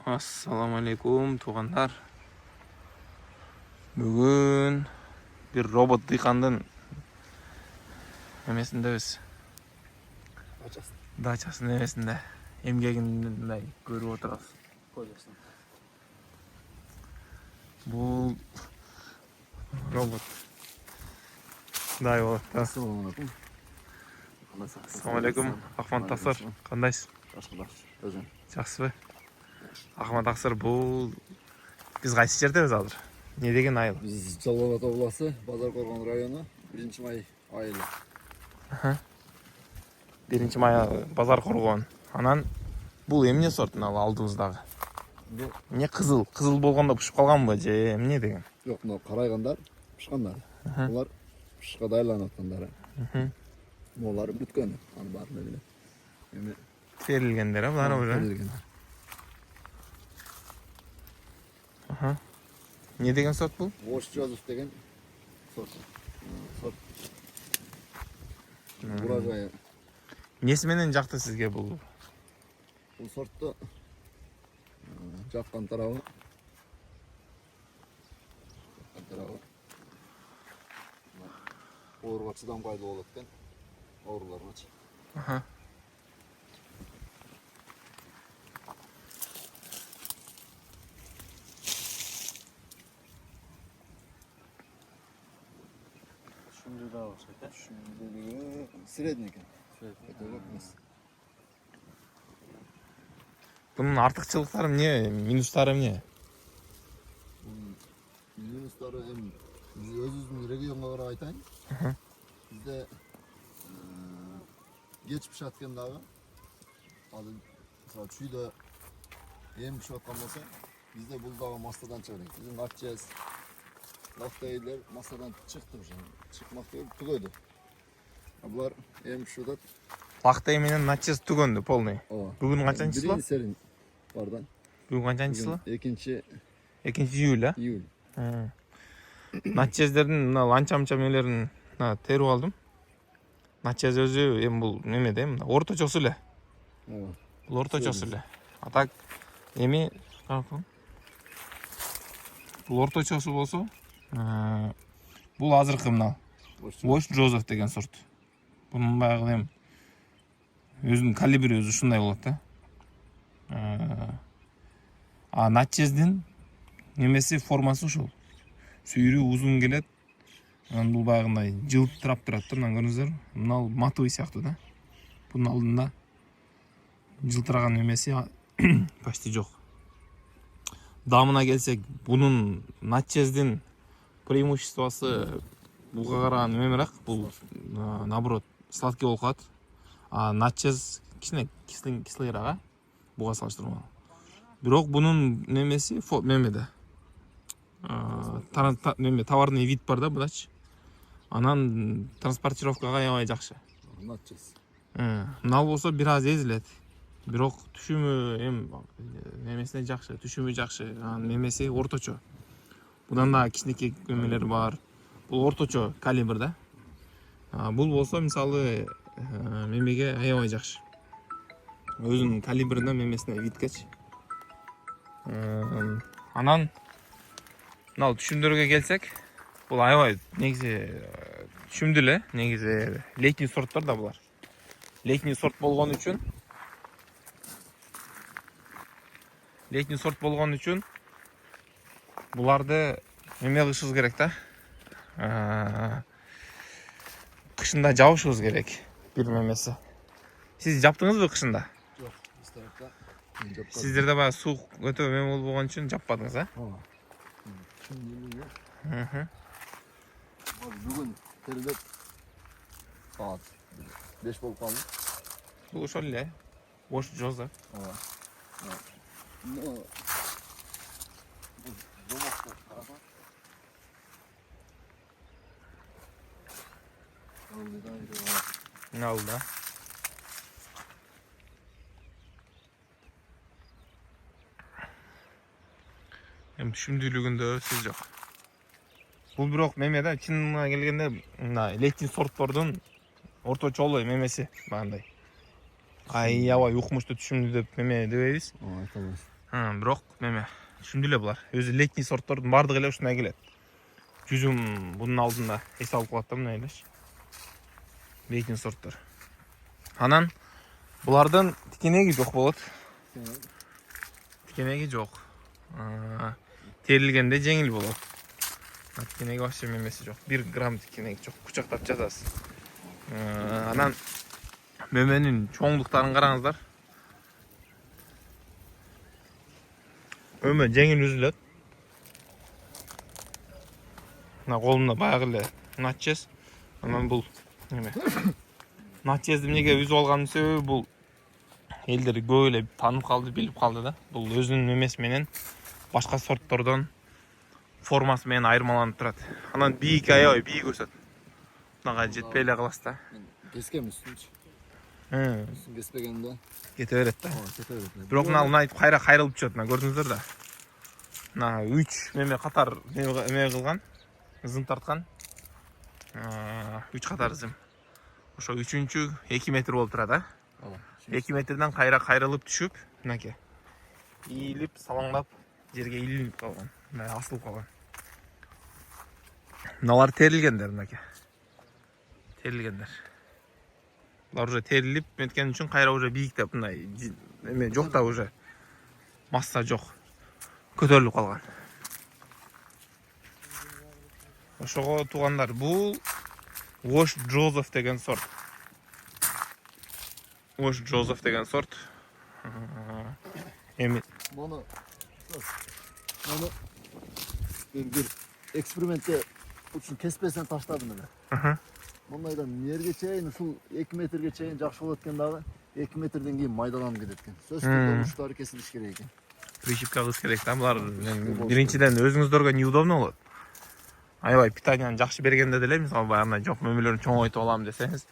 Assalamu alaikum tuğanlar. Bugün bir robot yıkandın nemesindeyiz. Daçasının nemesinde. Emgeginde görüp oturabız. Bu robot. Day болады. Assalamu alaikum. Assalamu alaikum. Ahmad Taqsir, qandaysiz? Özüm. Жақсыбы? Ahmad Taqsir, бұл biz qaysi жердебиз азыр? Не деген айыл? Biz Жалал Ата обласы, Базаркоргон району, 1-май айылы. 1-май Базаркоргон. Анан бул эмне сорт мына алдыбыздагы? Не кызыл? Кызыл болгондо пышып калганбы же эмне деген? Жок, мына карайгандар, пышкандар. Булар пышка дайланып аткандар. Булар бүткөн, аны баарын эле. Эми Терилгендер, булар уже. терилгендер. Не деген сорт бул? Ош Жозеф деген сорт. Сорт. Урожайы. Несі менен жакты сизге бул? Бул сортту жаккан тарабы. Ооруга чыдамгайлуу болот экен. Ооруларгачы. Şimdi daha başka. Şimdi средний экен. Это көп эмес. Bunun артыкчылыктары эмне, минустары эмне? Минустары эми биз өзүбүздүн регионго карап айтайын. Бизде кеч пышат экен дагы. Ал мисалы чүйдө эми пышып аткан болсо, бизде бул дагы массадан чыгат экен. Биздин акчес, лактейлер массадан чыкты уже. Чыкмак деп түгөдү. А булар эми пышып атат. Лактей менен начес түгөндү полный. Ооба. Бүгүн канчанчы число? Серин бардан. Бүгүн канчанчы число? 2-июль. 2-июль. Начездердин мына ланча-мча мелерин терип алдым. Начез өзү эми бул немеде, мына орточосу эле. Ооба. Бул орточосу эле. А так эми бул орточосу болсо, бул азыркы мына Ош Жозеф деген сорт. Бунун баягы эми өзүнүн калибри өзү ушундай болот да. А начездин немеси формасы ушул. Сүйрү узун келет. Анан бул баягындай жылтырап турат да, мына көрүңүздөр. Мына матовый сыяктуу да. Бунун алдында жылтыраган немеси почти жок. Дамына келсек, бунун начездин преимуществосы буга караганда эмерээк, бул наоборот сладкий болуп калат. А начез кичине кислыйраак, буга салыштырмалуу. Бирок бунун немеси немеде. Товарный вид бар да будачы. Анан транспортировкага аябай жакшы. Начес. Мына болсо бир аз эзилет. Бирок түшүмү эми немесине жакшы, түшүмү жакшы. Анан немеси орточо. Будан да кичинекей көмөлөр бар. Бул орточо калибр да. Бул болсо мисалы мемеге аябай жакшы. Өзүнүн калибрине мемесине виткечи. Анан мына түшүмдөргө келсек, бул аябай негизи түшүмдүү эле, негизи летний сорттор да булар. Летний сорт болгон үчүн буларды эме кылышыбыз керек да. Кышында жабышыбыз керек бир мемеси. Сиз жаптыңызбы кышында? Жок, биз тарапта жаппадык. Сиздерде баягы суу өтө эме болгон үчүн жаппадыңыз, Ооба. Бүгүн терилеп саат 5 болуп калды. Бул ошол эле. Ош Жозеф. Ооба. Мына алда. Эми түшүмдүүлүгүндө сөз жок. Бул бирок меме да, чынына келгенде мына летний сорттордун орточолу мемеси багындай. Аябай укмуштуу түшүмдүү деп меме дебейбиз. Айта албайсыз. Бирок неме түшүндү эле булар. Өзү летний сорттордун бардыгы эле ушундай келет. Жүзүм бунун алдында эс алып калат да мындай элеш. Летний сорттор. Анан булардын тикенеги жок болот. Тикенеги жок. Терилгенде жеңил болот. Тикенеги вообще мемеси жок. 1 грамм тикенеги жок. Кучактап жатасыз. Анан мөмөнүн чоңдуктарын караңыздар. Мөмө жеңил үзүлөт. Мына колумда баягы эле начес. Анан бул неме. Начести эмнеге үзүп алганымдын себеби бул элдер көп эле таанып калды, билип калды да. Бул өзүнүн немеси менен башка сорттордон формасы менен айырмаланып турат. Анан бийик аябай бийик өсөт. Мынага жетпей эле каласыз да. Кескем үстүнчү. Үстүн кеспегенде Кете берет да. кете берет. Бирок мына айтып кайра кайрылып чыгат. Мына көрдүңүздөр да. Мына 3 меме катар эме кылган, ызын тарткан. 3 катар ызым. Ошо 3-чү 2 метр болуп турат, а? 2 метрден кайра кайрылып түшүп, мынакей. Ийилип, салаңдап, жерге илинип калган. Мына асылып калган. Мыналар терилгендер мынакей. Терилгендер. Булар уже терилип, меткен үчүн кайра уже бийиктеп мындай эме жок да уже. Масса жок. Көтөрүлүп калган. Ошого туугандар, бул Вош Джозеф деген сорт. Вош Джозеф деген сорт. Эми Муну бир экспериментте учун кеспесен таштадым эле. Мындайдан жерге чейин ушул 2 метрге чейин жакшы болот экен дагы. 2 метрден кийин майдаланып кетет экен. Сөзсүз түрдө учтары кесилиш керек экен. прищипка кылыш керек да. Булар биринчиден өзүңүздөргө неудобно болот. Аябай питанияны жакшы бергенде деле, мисалы баягы жок мөмөлөрүн чоңойтуп алам десеңиз,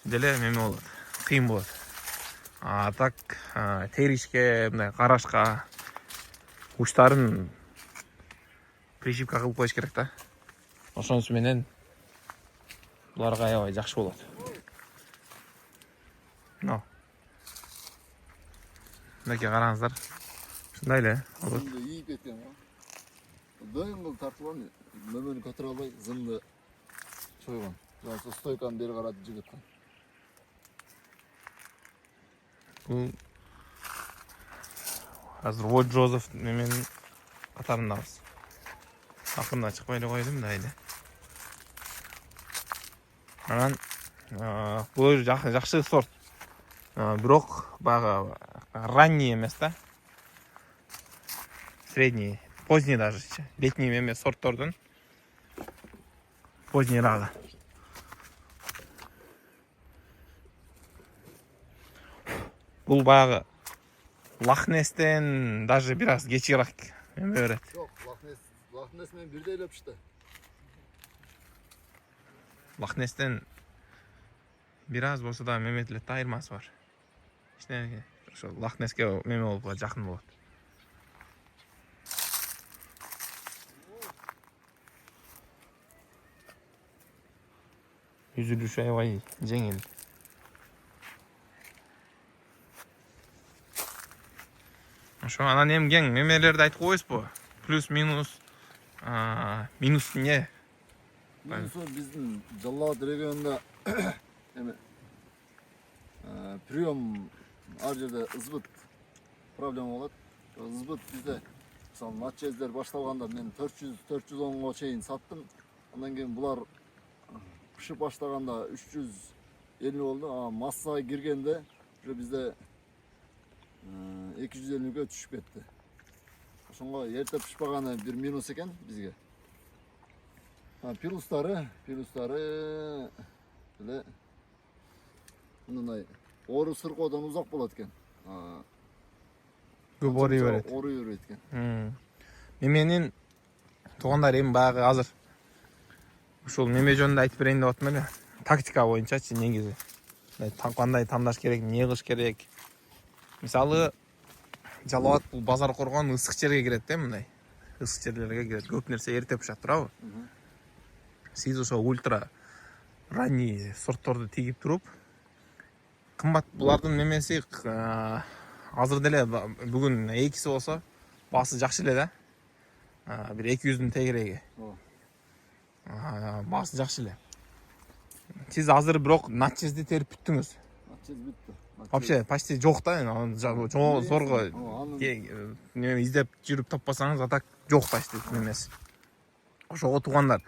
деле неме болот. Кыйын болот. Так теришке, мындай карашка учтарын прищипка кылып коюш керек да. Ошонусу менен буларга аябай жакшы болот. Мынакей караңыздар. Ушундай эле болот. Ийип кеткен го. Дөңгөл тартылган, мөмөнү көтөрө албай, зымды чойгон. Жана стойканы бери каратып жигиткан. Бул азыр Вош Джозеф неменин катарындабыз. Акырында чыкпай эле койдум да эле. Анан бул жакшы сорт. Бирок баягы ранний эмес да. Средний, поздний даже. Летний эмес сорттордун позднийрагы. Бул баягы Лахнестен даже бир аз кечирээк эме берет. Жок, Лахнес менен бирдей эле пишти. Лахнестен бир аз болсо да меметилет да, айырмасы бар. Иште ошо Лахнеске меме болуп жакын болот. Үзүлүшү аябай жеңил. Ошо анан эмген мемелерди айтып коебузбу? Плюс минус минус эмне? Минусу биздин Жалал Абад регионунда эме прием ар жерде ызбыт проблема болот. Ызбыт бизде мисалы начездер башталганда мен 410го чейин саттым. Андан кийин булар пышып баштаганда 350 болду. Массага киргенде уже бизде 250ге түшүп кетти. Ошонго эрте пышпаганы бир минус экен бизге. Плюстары эле мындай ору сыркоодон узак болот экен. Көп орой берет. Орой берет экен. Неменин туугандар эми баягы азыр ушул неме жөнүндө айтып берейин деп атам эле. Тактика боюнчачы негизи. Кандай тандаш керек, эмне кылыш керек. Мисалы Жалал Абад бул базар коргон ысык жерге кирет да, мындай. Ысык жерлерге кирет. Көп нерсе эрте пышат, туурабы? Сиз ошо ультра ранний сортторду тигип туруп, кымбат булардын немеси азыр деле бүгүн экиси болсо баасы жакшы эле да. Бир 200'дүн тегереги. Баасы жакшы эле. Сиз азыр бирок начезди терип бүттүңүз. Начез бүтті. Вообще почти жок да. Зорго неме издеп жүрүп таппасаңыз, а так жок почти эмес. Ошого туугандар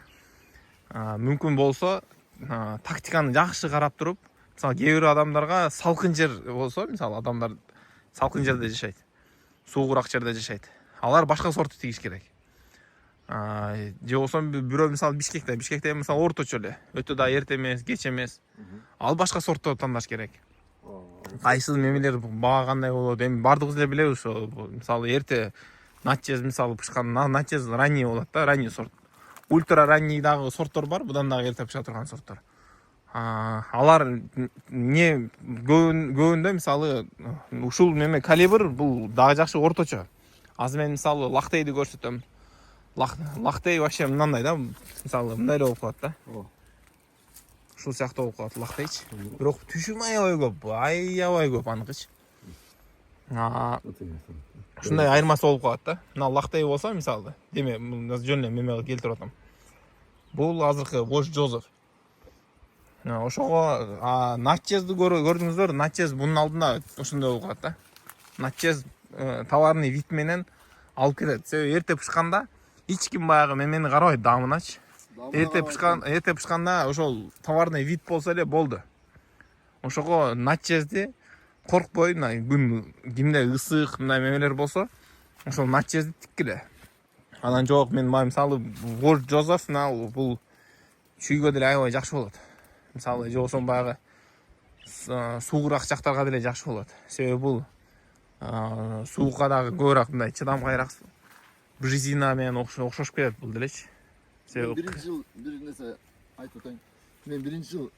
мүмкүн болсо тактиканы жакшы карап туруп, мисалы кээ бир адамдарга салкын жер болсо, мисалы адамдар салкын жерде жашайт, суугураак жерде жашайт. Алар башка сорту тигиш керек. Же болсо бирөө мисалы Бишкекте мисалы орточо эле, өтө да эрте эмес, кеч эмес. Ал башка сортто тандаш керек. Кайсы мемелер бага кандай болот? Эми бардыгыбыз эле билебиз ошо. Мисалы эрте начез мисалы пышкан начез ранний болот да, ранний сорт. Ультра ранний дагы сорттор бар, будан дагы эрте пыша турган сорттор. Алар не көбүндө мисалы ушул неме калибр бул дагы жакшы орточо. Азыр мен мисалы лактейди көрсөтөм. Лактей вообще мындай да, мисалы мындай болуп калат да. Ушул сыяктуу болуп калат лактейчи. Бирок түшүм аябай көп аныкычы. Ушундай айырмасы болуп калат да. Мына лактей болсо мисалы, деме жөн эле меме келтирип атам. Бул азыркы Вош Жозеф. Ошого начезди көрдүңүздөр, начез бунун алдында ошондой болуп калат да. Начез товарный вид менен алып келет. Себеби эрте пышканда эч ким баягы мемени карабайт дамыначы. Эрте пышканда ошол товарный вид болсо эле болду. Ошого начезди коркпой, мына күн кимде ысык мындай мемелер болсо, ошол начезди тиккиле. Анан жок, мен мисалы Вош Жозеф бул чүйгө деле аябай жакшы болот. Мисалы же болсо баягы суугураак жактарга деле жакшы болот. Себеби бул суукка дагы көбүрөөк мындай чыдамкайраак резина менен окшошуп кетет бул делечи. Себеби биринчи жыл бир нерсе айтып атайын. Мен биринчи жыл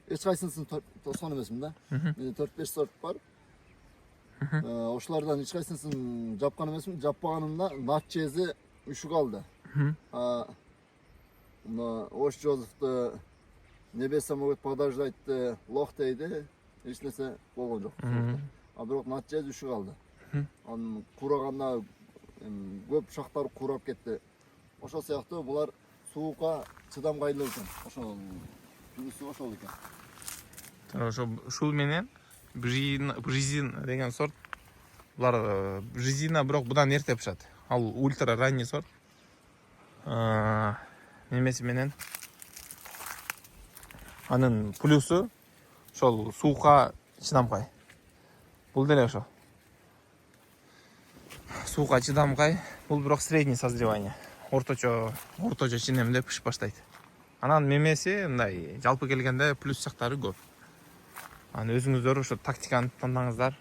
эч кайсысын тоскон эмесмин да. Менде 4-5 сорт бар. Ошолордон эч кайсысын жапкан эмесмин. Жаппаганымда начези үшү калды. Мына Вош Жозефти небеса могут подождать лохтейди эч нерсе болгон жок. Бирок начез үшү калды. Анын кураганда көп шактары курап кетти. Ошол сыяктуу булар суукка чыдамкайлуу экен. Ошол жүгүсү ошол экен. Ушул менен Бризин деген сорт. Булар Бризина бирок будан эрте пышат. Ал ультра ранний сорт. Немеси менен анын плюсу ошол суукка чыдамкай. Бул деле ошо. Суукка чыдамкай. Бул бирок средний созревание. Орточо ченемде пышып баштайт. Анан мемеси мындай жалпы келгенде плюс жактары көп. Анан өзүңүздөр ошо тактиканы тандаңыздар.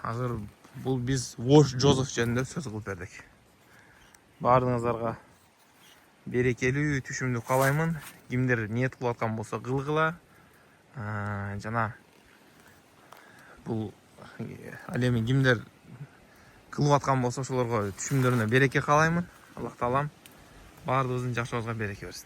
Азыр бул биз Вош Жозеф жөнүндө сөз кылып бердик. Баардыгыңыздарга берекелүү түшүмдү каалаймын. Кимдер ниет кылып аткан болсо кылгыла. Жана бул ал эми кимдер кылып аткан болсо ошолорго түшүмдөрүнө береке каалаймын. Аллах таалам баардыгыбыздын жашообузга береке берсин.